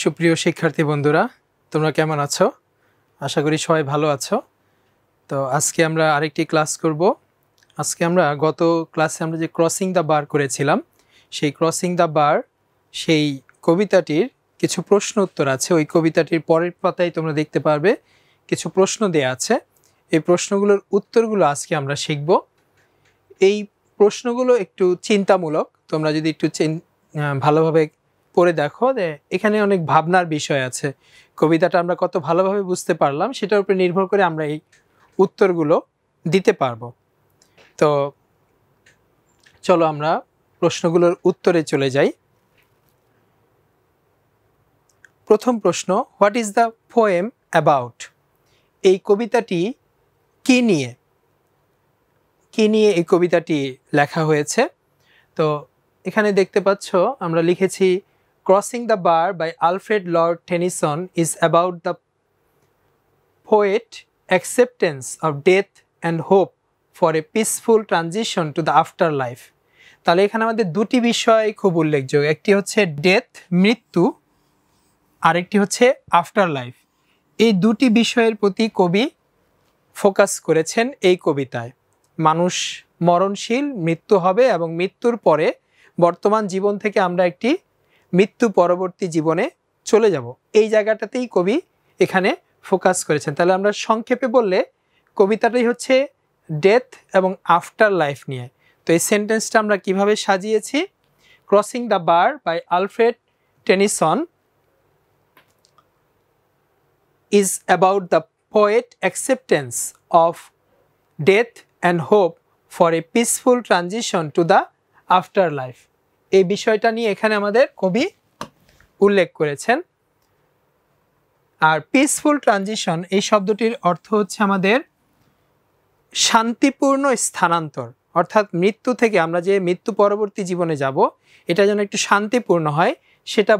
সুপ্রিয় শিক্ষার্থী বন্ধুরা, তোমরা কেমন আছো? আশা করি সবাই ভালো আছো। তো আজকে আমরা আরেকটি ক্লাস করব। আজকে আমরা গত ক্লাসে আমরা যে ক্রসিং দ্য বার করেছিলাম, সেই ক্রসিং দ্য বার সেই কবিতাটির কিছু প্রশ্ন উত্তর আছে। ওই কবিতাটির পরের পাতায় তোমরা দেখতে পারবে কিছু প্রশ্ন দেয়া আছে। এই প্রশ্নগুলোর উত্তরগুলো আজকে আমরা শিখব। এই প্রশ্নগুলো একটু চিন্তামূলক। তোমরা যদি একটু ভালোভাবে পড়ে দেখো যে এখানে অনেক ভাবনার বিষয় আছে। কবিতাটা আমরা কত ভালোভাবে বুঝতে পারলাম সেটার উপর নির্ভর করে আমরা এই উত্তরগুলো দিতে পারবো। তো চলো আমরা প্রশ্নগুলোর উত্তরে চলে যাই। প্রথম প্রশ্ন, what is the poem about? এই কবিতাটি কি নিয়ে এই কবিতাটি লেখা হয়েছে? তো এখানে দেখতে পাচ্ছ আমরা লিখেছি crossing the bar by Alfred Lord Tennyson is about the poet acceptance of death and hope for a peaceful transition to the after life. তাহলে এখানে আমাদের দুটি বিষয় খুব উল্লেখযোগ্য। একটি হচ্ছে ডেথ, মৃত্যু, আরেকটি হচ্ছে আফটার লাইফ। এই দুটি বিষয়ের প্রতি কবি ফোকাস করেছেন এই কবিতায়। মানুষ মরণশীল, মৃত্যু হবে এবং মৃত্যুর পরে বর্তমান জীবন থেকে আমরা একটি মৃত্যু পরবর্তী জীবনে চলে যাব। এই জায়গাটাতেই কবি এখানে ফোকাস করেছেন। তাহলে আমরা সংক্ষেপে বললে কবিতাটাই হচ্ছে ডেথ এবং আফটার লাইফ নিয়ে। তো এই সেন্টেন্সটা আমরা কিভাবে সাজিয়েছি? Crossing the bar by Alfred Tennyson is about the poet acceptance of death and hope for a peaceful transition to the afterlife. এই বিষয়টা নিয়ে এখানে আমাদের কবি উল্লেখ করেছেন। আর পিসফুল ট্রানজিশন এই শব্দটির অর্থ হচ্ছে আমাদের শান্তিপূর্ণ স্থানান্তর। অর্থাৎ মৃত্যু থেকে আমরা যে মৃত্যু পরবর্তী জীবনে যাব, এটা যেন একটু শান্তিপূর্ণ হয়, সেটা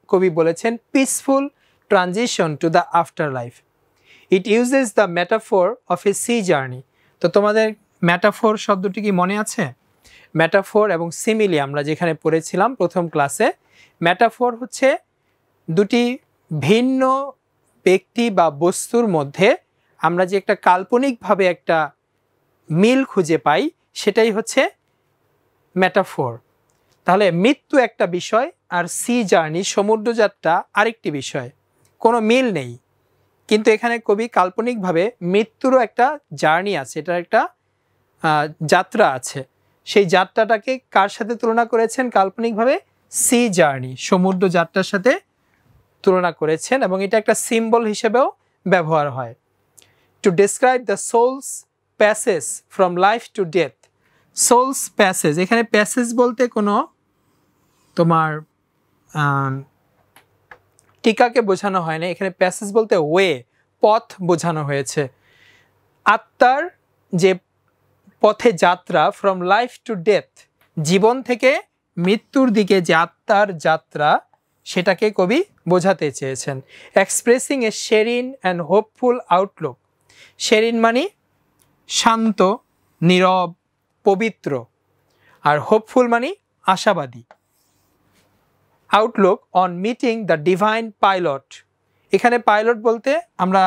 কবি বলেছেন peaceful transition to the afterlife. It uses the metaphor of a sea journey. তো তোমাদের ম্যাটাফোর শব্দটি কি মনে আছে? ম্যাটাফোর এবং সিমিলি আমরা যেখানে পড়েছিলাম প্রথম ক্লাসে, ম্যাটাফোর হচ্ছে দুটি ভিন্ন ব্যক্তি বা বস্তুর মধ্যে আমরা যে একটা কাল্পনিকভাবে একটা মিল খুঁজে পাই, সেটাই হচ্ছে ম্যাটাফোর। তাহলে মৃত্যু একটা বিষয় আর সি জার্নি, সমুদ্রযাত্রা আরেকটি বিষয়। কোনো মিল নেই, কিন্তু এখানে কবি কাল্পনিকভাবে মৃত্যুরও একটা জার্নি আছে, এটার একটা যাত্রা আছে। সেই যাত্রাটাকে কার সাথে তুলনা করেছেন? কাল্পনিকভাবে সি জার্নি, সমুদ্র যাত্রার সাথে তুলনা করেছেন, এবং এটা একটা সিম্বল হিসেবেও ব্যবহার হয়। To describe the souls passage from life to death. Souls passage, এখানে প্যাসেজ বলতে কোনো তোমার টিকাকে বোঝানো হয় না, এখানে প্যাসেজ বলতে ওয়ে, পথ বোঝানো হয়েছে। আত্মার যে পথে যাত্রা, ফ্রম লাইফ টু ডেথ, জীবন থেকে মৃত্যুর দিকে যে আত্মার যাত্রা, সেটাকে কবি বোঝাতে চেয়েছেন। Expressing a serene and hopeful outlook. Serene মানে শান্ত, নীরব, পবিত্র, আর হোপফুল মানে আশাবাদী। Outlook on meeting the divine pilot. এখানে পাইলট বলতে আমরা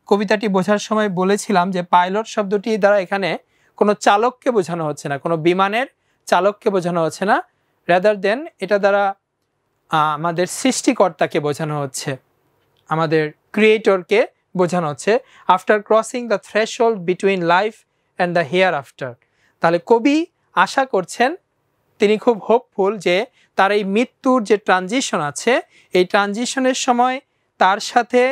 কবিতাটি বোঝার সময় বলেছিলাম যে পাইলট শব্দটি দ্বারা এখানে কোনো চালককে বোঝানো হচ্ছে না, কোনো বিমানের চালককে বোঝানো হচ্ছে না, রাদার দেন এটা দ্বারা আমাদের সৃষ্টিকর্তাকে বোঝানো হচ্ছে, আমাদের ক্রিয়েটরকে বোঝানো হচ্ছে। After crossing the threshold between life and the here after. তাহলে কবি আশা করছেন, তিনি খুব হোপফুল যে তার এই মৃত্যুর যে ট্রানজিশন আছে, এই ট্রানজিশনের সময় তার সাথে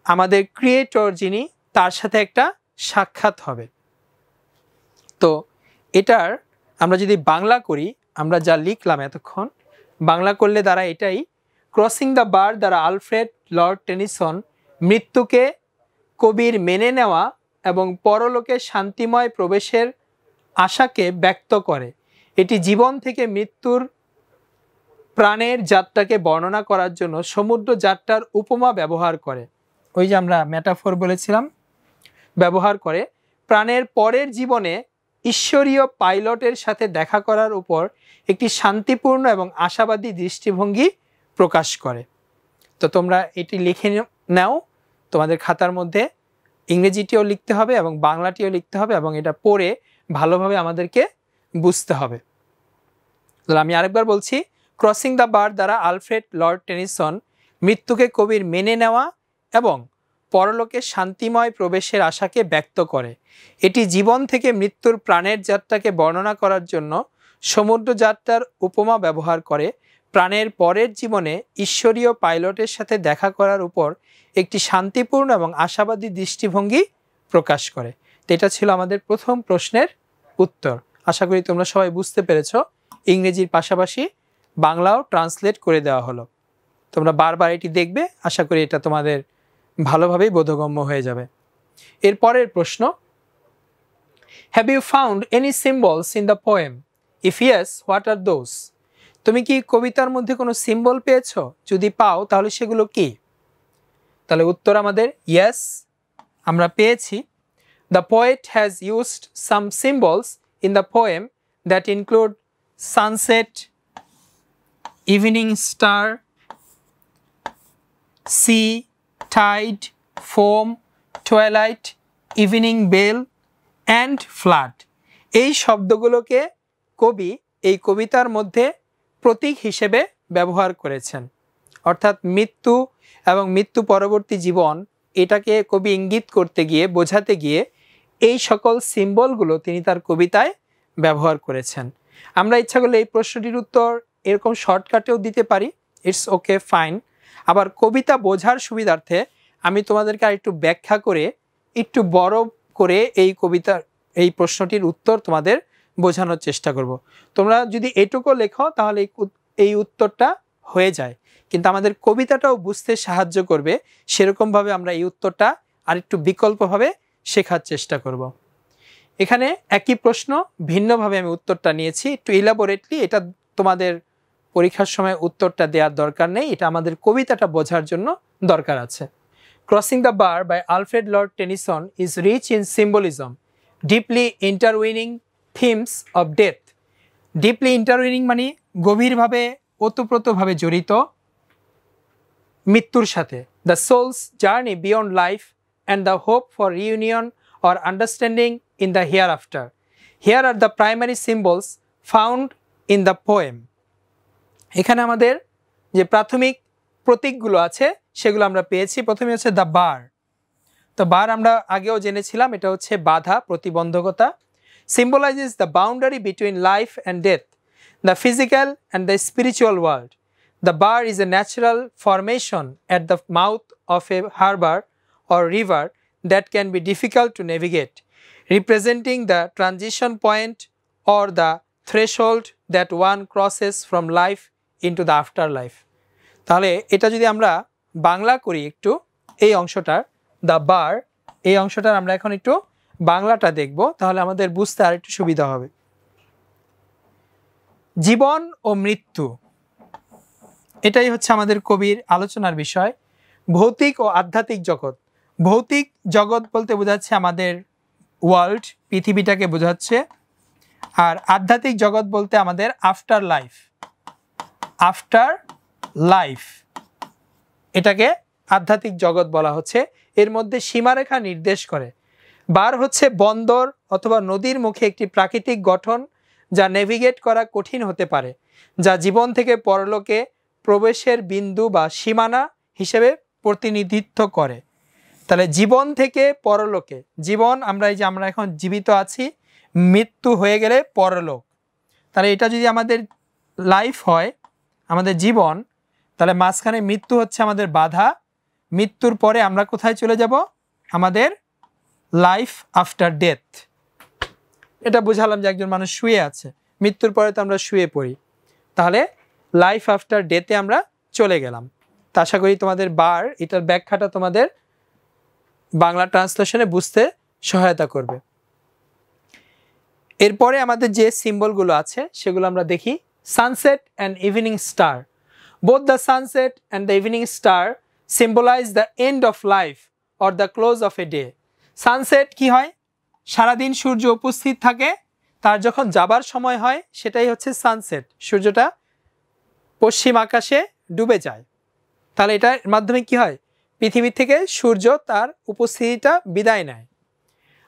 আমাদের ক্রিয়েটর যিনি, তার সাথে একটা সাক্ষাৎ হবে। তো এটার আমরা যদি বাংলা করি, আমরা যা লিখলাম এতক্ষণ, বাংলা করলে দ্বারা এটাই, ক্রসিং দ্য বার দ্বারা আলফ্রেড লর্ড টেনিসন মৃত্যুকে কবির মেনে নেওয়া এবং পরলোকে শান্তিময় প্রবেশের আশাকে ব্যক্ত করে। এটি জীবন থেকে মৃত্যুর প্রাণের যাত্রাকে বর্ণনা করার জন্য সমুদ্র যাত্রার উপমা ব্যবহার করে। ওই যে আমরা ম্যাটাফোর বলেছিলাম, ব্যবহার করে প্রাণের পরের জীবনে ঈশ্বরীয় পাইলটের সাথে দেখা করার উপর একটি শান্তিপূর্ণ এবং আশাবাদী দৃষ্টিভঙ্গি প্রকাশ করে। তো তোমরা এটি লিখে নাও, তোমাদের খাতার মধ্যে ইংরেজিটিও লিখতে হবে এবং বাংলাটিও লিখতে হবে এবং এটা পড়ে ভালোভাবে আমাদেরকে বুঝতে হবে। তাহলে আমি আরেকবার বলছি, ক্রসিং দ্য বার দ্বারা আলফ্রেড লর্ড টেনিসন মৃত্যুকে কবির মেনে নেওয়া এবং পরলোকে শান্তিময় প্রবেশের আশাকে ব্যক্ত করে। এটি জীবন থেকে মৃত্যুর প্রাণের যাত্রাকে বর্ণনা করার জন্য সমুদ্র যাত্রার উপমা ব্যবহার করে। প্রাণের পরের জীবনে ঈশ্বরীয় পাইলটের সাথে দেখা করার উপর একটি শান্তিপূর্ণ এবং আশাবাদী দৃষ্টিভঙ্গি প্রকাশ করে। তো এটা ছিল আমাদের প্রথম প্রশ্নের উত্তর। আশা করি তোমরা সবাই বুঝতে পেরেছো। ইংরেজির পাশাপাশি বাংলাও ট্রান্সলেট করে দেওয়া হলো। তোমরা বারবার এটি দেখবে, আশা করি এটা তোমাদের ভালোভাবেই বোধগম্য হয়ে যাবে। এরপরের প্রশ্ন, have you found any symbols in the poem? If yes, what are those? তুমি কি কবিতার মধ্যে কোনো সিম্বল পেয়েছো? যদি পাও তাহলে সেগুলো কি? তাহলে উত্তর আমাদের ইয়েস, আমরা পেয়েছি। The poet has used some symbols in the poem that include sunset, evening star, sea, tide, foam, twilight, evening bell and flood. এই শব্দগুলোকে কবি এই কবিতার মধ্যে প্রতীক হিসেবে ব্যবহার করেছেন। অর্থাৎ মৃত্যু এবং মৃত্যু পরবর্তী জীবন, এটাকে কবি ইঙ্গিত করতে গিয়ে, বোঝাতে গিয়ে এই সকল সিম্বলগুলো তিনি তার কবিতায় ব্যবহার করেছেন। আমরা ইচ্ছা করলে এই প্রশ্নটির উত্তর এরকম শর্টকাটেও দিতে পারি, ইটস ওকে, ফাইন। আবার কবিতা বোঝার সুবিধার্থে আমি তোমাদেরকে আর একটু ব্যাখ্যা করে একটু বড় করে এই প্রশ্নটির উত্তর তোমাদের বোঝানোর চেষ্টা করব। তোমরা যদি এটুকু লেখো তাহলে এই উত্তরটা হয়ে যায়, কিন্তু আমাদের কবিতাটাও বুঝতে সাহায্য করবে। সেরকমভাবে আমরা এই উত্তরটা আর একটু বিকল্পভাবে শেখার চেষ্টা করব। এখানে একই প্রশ্ন ভিন্নভাবে আমি উত্তরটা নিয়েছি, একটু ইলাবোরেটলি। এটা তোমাদের পরীক্ষার সময় উত্তরটা দেওয়ার দরকার নেই, এটা আমাদের কবিতাটা বোঝার জন্য দরকার আছে। Crossing the bar by Alfred Lord Tennyson is rich in symbolism, deeply intertwining themes of death. Deeply intertwining মানে গভীরভাবে, ওতপ্রোতভাবে জড়িত মৃত্যুর সাথে। The soul's journey beyond life and the hope for reunion or understanding in the hereafter. Here are the primary symbols found in the poem. এখানে আমাদের যে প্রাথমিক প্রতীকগুলো আছে সেগুলো আমরা পেয়েছি। প্রথমে হচ্ছে দ্য বার। তো বার আমরা আগেও জেনেছিলাম, এটা হচ্ছে বাধা, প্রতিবন্ধকতা। symbolizes the boundary between life and death, the physical and the spiritual world. The bar is a natural formation at the mouth of a harbor or river that can be difficult to navigate, representing the transition point or the threshold that one crosses from life into the afterlife. তাহলে এটা যদি আমরা বাংলা করি একটু, এই অংশটার the বার, এই অংশটার আমরা এখন একটু বাংলাটা দেখব, তাহলে আমাদের বুঝতে আর একটু সুবিধা হবে। জীবন ও মৃত্যু, এটাই হচ্ছে আমাদের কবির আলোচনার বিষয়। ভৌতিক ও আধ্যাত্মিক জগৎ। ভৌতিক জগৎ বলতে বোঝাচ্ছে আমাদের ওয়ার্ল্ড, পৃথিবীটাকে বোঝাচ্ছে। আর আধ্যাত্মিক জগৎ বলতে আমাদের আফটার লাইফ, আফটার লাইফ, এটাকে আধ্যাত্মিক জগৎ বলা হচ্ছে। এর মধ্যে সীমারেখা নির্দেশ করে। বার হচ্ছে বন্দর অথবা নদীর মুখে একটি প্রাকৃতিক গঠন যা নেভিগেট করা কঠিন হতে পারে, যা জীবন থেকে পরলোকে প্রবেশের বিন্দু বা সীমানা হিসেবে প্রতিনিধিত্ব করে। তাহলে জীবন থেকে পরলোকে, জীবন আমরা এই যে আমরা এখন জীবিত আছি, মৃত্যু হয়ে গেলে পরলোক। তাহলে এটা যদি আমাদের লাইফ হয়, আমাদের জীবন, তাহলে মাঝখানে মৃত্যু হচ্ছে আমাদের বাধা। মৃত্যুর পরে আমরা কোথায় চলে যাব? আমাদের লাইফ আফটার ডেথ। এটা বুঝালাম যে একজন মানুষ শুয়ে আছে, মৃত্যুর পরে তো আমরা শুয়ে পড়ি, তাহলে লাইফ আফটার ডেথে আমরা চলে গেলাম। তা আশা করি তোমাদের বার, এটার ব্যাখ্যাটা তোমাদের বাংলা ট্রান্সলেশনে বুঝতে সহায়তা করবে। এরপরে আমাদের যে সিম্বলগুলো আছে সেগুলো আমরা দেখি। Sunset and evening star. Both the sunset and the evening star symbolise the end of life or the close of a day. Sunset কি হয়? সারাদিন সূর্য উপস্থিত থাকে, তার যখন যাবার সময় হয় সেটাই হচ্ছে সানসেট। সূর্যটা পশ্চিম আকাশে ডুবে যায়। তাহলে এটার মাধ্যমে কি হয়, পৃথিবী থেকে সূর্য তার উপস্থিতিটা বিদায় নেয়।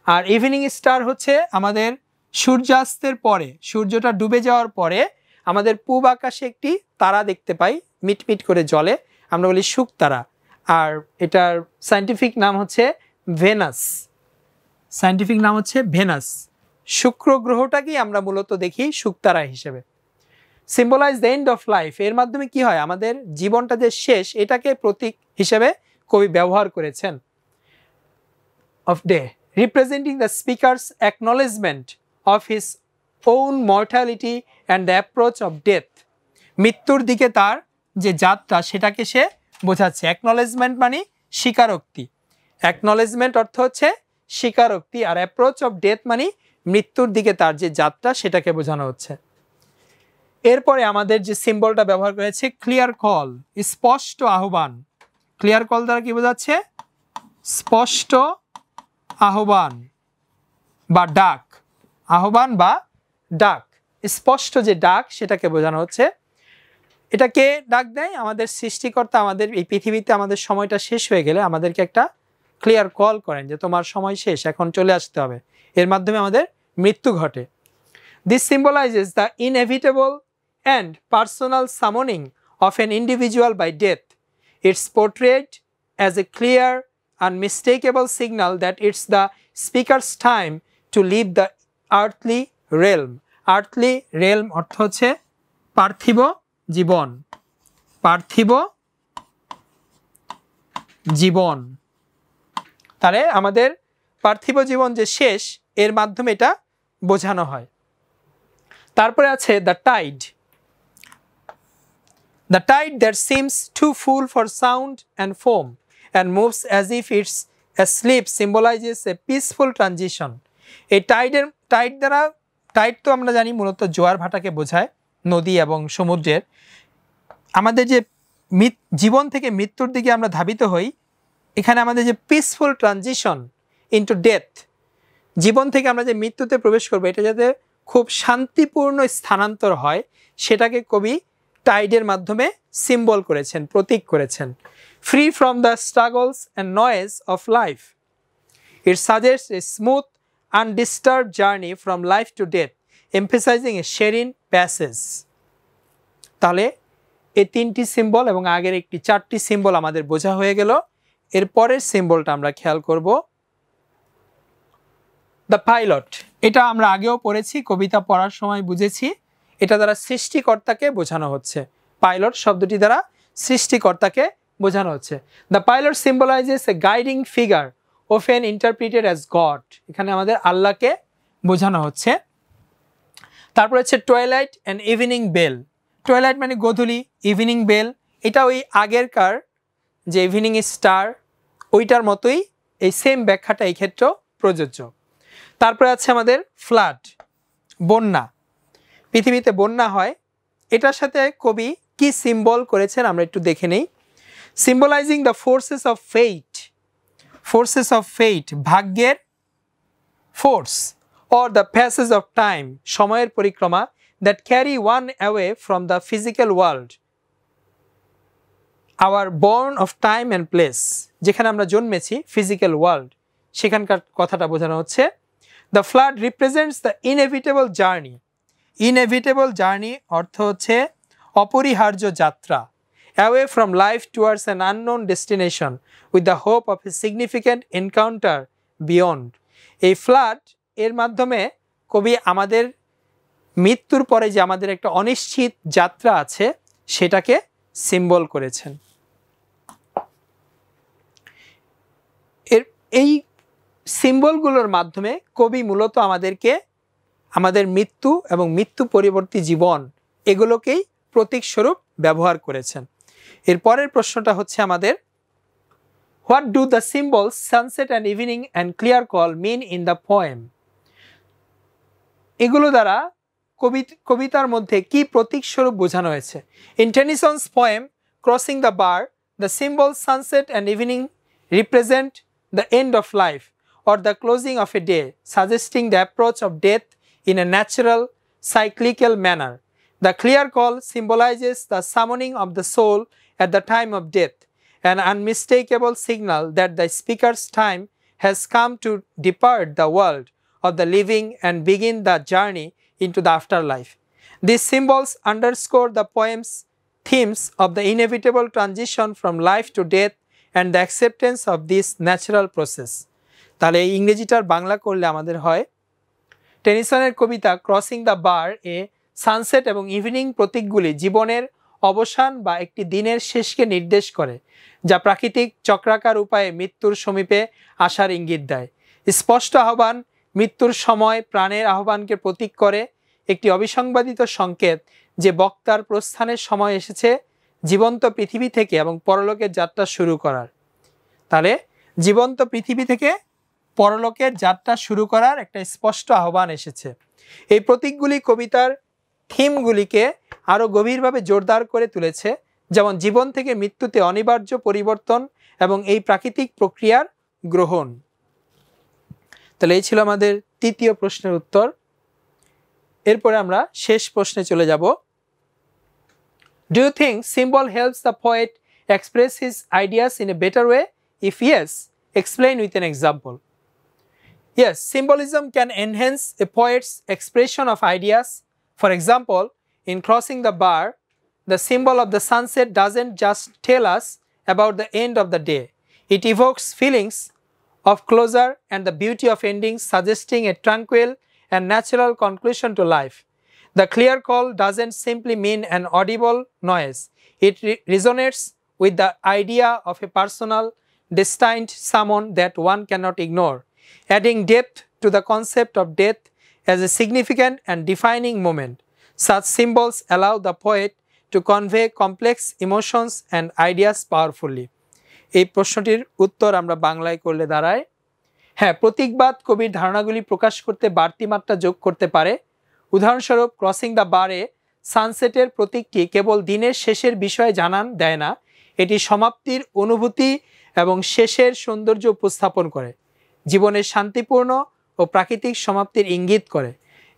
আর ইভিনিং স্টার হচ্ছে আমাদের সূর্যাস্তের পরে, সূর্যটা ডুবে যাওয়ার পরে আমাদের পূব আকাশে একটি তারা দেখতে পাই, মিটমিট করে জ্বলে, আমরা বলি শুকতারা। আর এটার সায়েন্টিফিক নাম হচ্ছে ভেনাস, সায়েন্টিফিক নাম হচ্ছে ভেনাস। শুক্র গ্রহটাকেই আমরা মূলত দেখি শুকতারা হিসেবে। Symbolise the end of life, এর মাধ্যমে কি হয়, আমাদের জীবনটা যে শেষ এটাকে প্রতীক হিসেবে কবি ব্যবহার করেছেন। Off day, representing the speaker's acknowledgement of his own mortality and the approach of death, মৃত্যুর দিকে তার যে যাত্রা সেটাকে সে বোঝাচ্ছে। অ্যাকনলেজমেন্ট মানে স্বীকারোক্তি, অ্যাকনলেজমেন্ট অর্থ হচ্ছে স্বীকারোক্তি, আর অ্যাপ্রোচ অফ ডেথ মানে মৃত্যুর দিকে তার যে যাত্রা সেটাকে বোঝানো হচ্ছে। এরপরে আমাদের যে সিম্বলটা ব্যবহার করেছে ক্লিয়ার কল, স্পষ্ট আহ্বান। ক্লিয়ার কল দ্বারা কি বোঝাচ্ছে, স্পষ্ট আহ্বান বা ডাক, আহ্বান বা ডাক, স্পষ্ট যে ডাক সেটাকে বোঝানো হচ্ছে। এটা কে ডাক দেয়, আমাদের সৃষ্টিকর্তা আমাদের এই পৃথিবীতে আমাদের সময়টা শেষ হয়ে গেলে আমাদেরকে একটা ক্লিয়ার কল করেন যে তোমার সময় শেষ, এখন চলে আসতে হবে। এর মাধ্যমে আমাদের মৃত্যু ঘটে। This symbolizes the inevitable and personal summoning of an individual by death. It's portrayed as a clear unmistakable signal that it's the speaker's time to leave the earthly realm. Earthly realm অর্থ হচ্ছে পার্থিব জীবন, পার্থিব জীবন। তাহলে আমাদের পার্থিব জীবন যে শেষ এর মাধ্যমে এটা বোঝানো হয়। তারপরে আছে the tide, the tide that seems too full for sound and foam and moves as if it's asleep symbolizes a peaceful transition. এই টাইড দ্বারা, টাইড তো আমরা জানি মূলত জোয়ার ভাটাকে বোঝায়, নদী এবং সমুদ্রের। আমাদের যে জীবন থেকে মৃত্যুর দিকে আমরা ধাবিত হই, এখানে আমাদের যে পিসফুল ট্রানজিশন ইনটু ডেথ, জীবন থেকে আমরা যে মৃত্যুতে প্রবেশ করবো, এটা যাতে খুব শান্তিপূর্ণ স্থানান্তর হয় সেটাকে কবি টাইডের মাধ্যমে সিম্বল করেছেন, প্রতীক করেছেন। Free from the struggles and noise of life, it suggests a smooth, undisturbed journey from life to death, emphasizing a serene passage. তাহলে এই তিনটি সিম্বল এবং আগের একটি চারটি সিম্বল আমাদের বোঝা হয়ে গেল। এর পরের সিম্বলটা আমরা খেয়াল করব, দ্য পাইলট। এটা আমরা আগেও পড়েছি, কবিতা পড়ার সময় বুঝেছি, এটা দ্বারা সৃষ্টিকর্তাকে বোঝানো হচ্ছে। পাইলট শব্দটি দ্বারা সৃষ্টিকর্তাকে বোঝানো হচ্ছে। The pilot symbolises A guiding figure often interpreted as God, এখানে আমাদের আল্লাহকে বোঝানো হচ্ছে। তারপর হচ্ছে টুয়াইলাইট অ্যান্ড ইভিনিং বেল। টুয়াইলাইট মানে গোধূলি, ইভিনিং বেল এটা ওই আগেরকার যে ইভিনিং স্টার ওইটার মতোই, এই সেম ব্যাখ্যাটা এই ক্ষেত্রেও প্রযোজ্য। তারপরে আছে আমাদের ফ্লাড, বন্যা, পৃথিবীতে বন্যা হয়। এটার সাথে কবি কি সিম্বল করেছেন আমরা একটু দেখে নেই। সিম্বলাইজিং the forces of fate, forces of fate ভাগ্যের force, or the passage of time সময়ের পরিক্রমা, that carry one away from the physical world, our born of time and place, যেখানে আমরা জন্মেছি ফিজিক্যাল ওয়ার্ল্ড সেখানকার কথাটা বোঝানো হচ্ছে। The flood represents the inevitable journey, inevitable journey অর্থ হচ্ছে অপরিহার্য যাত্রা, away from life towards an unknown destination with the hope of a significant encounter beyond. এই ফ্লাড এর মাধ্যমে কবি আমাদের মৃত্যুর পরে যে আমাদের একটা অনিশ্চিত যাত্রা আছে সেটাকে সিম্বল করেছেন। এই সিম্বলগুলোর মাধ্যমে কবি মূলত আমাদেরকে আমাদের মৃত্যু এবং মৃত্যু পরবর্তী জীবন এগুলোকেই প্রতীক স্বরূপ ব্যবহার করেছেন। এর পরের প্রশ্নটা হচ্ছে আমাদের, what do the symbols sunset and evening and clear call mean in the poem? এগুলো দ্বারা কবিতার মধ্যে কি প্রতীক স্বরূপ বোঝানো হয়েছে? In Tennyson's poem crossing the bar, the symbol sunset and evening represent the end of life or the closing of a day, suggesting the approach of death in a natural cyclical manner. The clear call symbolizes the summoning of the soul at the time of death, an unmistakable signal that the speaker's time has come to depart the world of the living and begin the journey into the afterlife. These symbols underscore the poem's themes of the inevitable transition from life to death and the acceptance of this natural process. তাহলে এই ইংরেজিটার বাংলা করলে আমাদের হয়, টেনিসনের কবিতা crossing the bar এ sunset এবং evening প্রতীকগুলি জীবনের অবসান বা একটি দিনের শেষকে নির্দেশ করে, যা প্রাকৃতিক চক্রাকার উপায়ে মৃত্যুর সমীপে আসার ইঙ্গিত দেয়। স্পষ্ট আহ্বান মৃত্যুর সময় প্রাণের আহ্বানকে প্রতীক করে, একটি অবিসংবাদিত সংকেত যে বক্তার প্রস্থানের সময় এসেছে জীবন্ত পৃথিবী থেকে এবং পরলোকের যাত্রা শুরু করার। তাহলে জীবন্ত পৃথিবী থেকে পরলোকের যাত্রা শুরু করার একটা স্পষ্ট আহ্বান এসেছে। এই প্রতীকগুলি কবিতার থিমগুলিকে আরও গভীরভাবে জোরদার করে তুলেছে, যেমন জীবন থেকে মৃত্যুতে অনিবার্য পরিবর্তন এবং এই প্রাকৃতিক প্রক্রিয়ার গ্রহণ। তাহলে এই ছিল আমাদের তৃতীয় প্রশ্নের উত্তর। এরপরে আমরা শেষ প্রশ্নে চলে যাব। Do you think symbol helps the poet express his ideas in a better way? If yes, explain with an example. Yes, symbolism can enhance a poet's expression of ideas. For example, in Crossing the Bar, the symbol of the sunset doesn't just tell us about the end of the day. It evokes feelings of closure and the beauty of endings, suggesting a tranquil and natural conclusion to life. The clear call doesn't simply mean an audible noise. It resonates with the idea of a personal, destined summon that one cannot ignore, adding depth to the concept of death as a significant and defining moment. Such symbols allow the poet to convey complex emotions and ideas powerfully. এই প্রশ্নটির উত্তর আমরা বাংলায় করলে দাঁড়ায়, হ্যাঁ, প্রতীকবাদ কবির ধারণাগুলি প্রকাশ করতে বাড়তি মাত্রা যোগ করতে পারে। উদাহরণস্বরূপ ক্রসিং দ্য বারে সানসেটের প্রতীকটি কেবল দিনের শেষের বিষয়ে জানান দেয় না, এটি সমাপ্তির অনুভূতি এবং শেষের সৌন্দর্য উপস্থাপন করে, জীবনের শান্তিপূর্ণ ও প্রাকৃতিক সমাপ্তির ইঙ্গিত করে।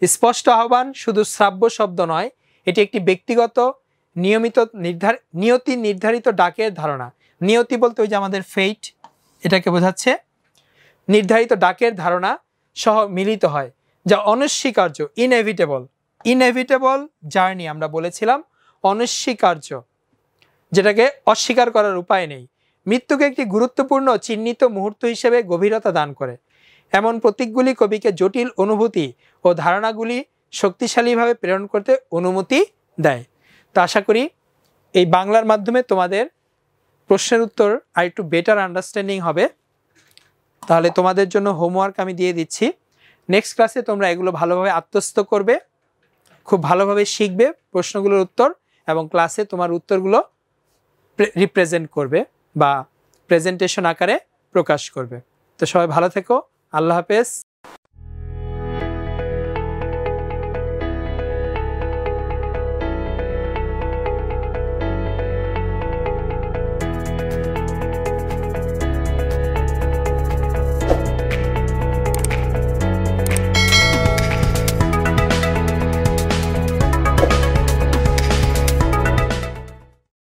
স্পষ্ট আহ্বান শুধু শ্রাব্য শব্দ নয়, এটি একটি ব্যক্তিগত নিয়তি নির্ধারিত ডাকের ধারণা। নিয়তি বলতে ওই যে আমাদের ফেইট, এটাকে বোঝাচ্ছে। নির্ধারিত ডাকের ধারণা সহ মিলিত হয়, যা অনস্বীকার্য, ইনএভিটেবল জার্নি আমরা বলেছিলাম, অনস্বীকার্য, যেটাকে অস্বীকার করার উপায় নেই। মৃত্যুকে একটি গুরুত্বপূর্ণ চিহ্নিত মুহূর্ত হিসেবে গভীরতা দান করে। এমন প্রতীকগুলি কবিকে জটিল অনুভূতি ও ধারণাগুলি শক্তিশালীভাবে প্রেরণ করতে অনুমতি দেয়। তো আশা করি এই বাংলার মাধ্যমে তোমাদের প্রশ্নের উত্তর আর একটু বেটার আন্ডারস্ট্যান্ডিং হবে। তাহলে তোমাদের জন্য হোমওয়ার্ক আমি দিয়ে দিচ্ছি। নেক্সট ক্লাসে তোমরা এগুলো ভালোভাবে আত্মস্থ করবে, খুব ভালোভাবে শিখবে প্রশ্নগুলোর উত্তর, এবং ক্লাসে তোমার উত্তরগুলো রিপ্রেজেন্ট করবে বা প্রেজেন্টেশন আকারে প্রকাশ করবে। তো সবাই ভালো থেকো, আল্লাহ হাফেজ।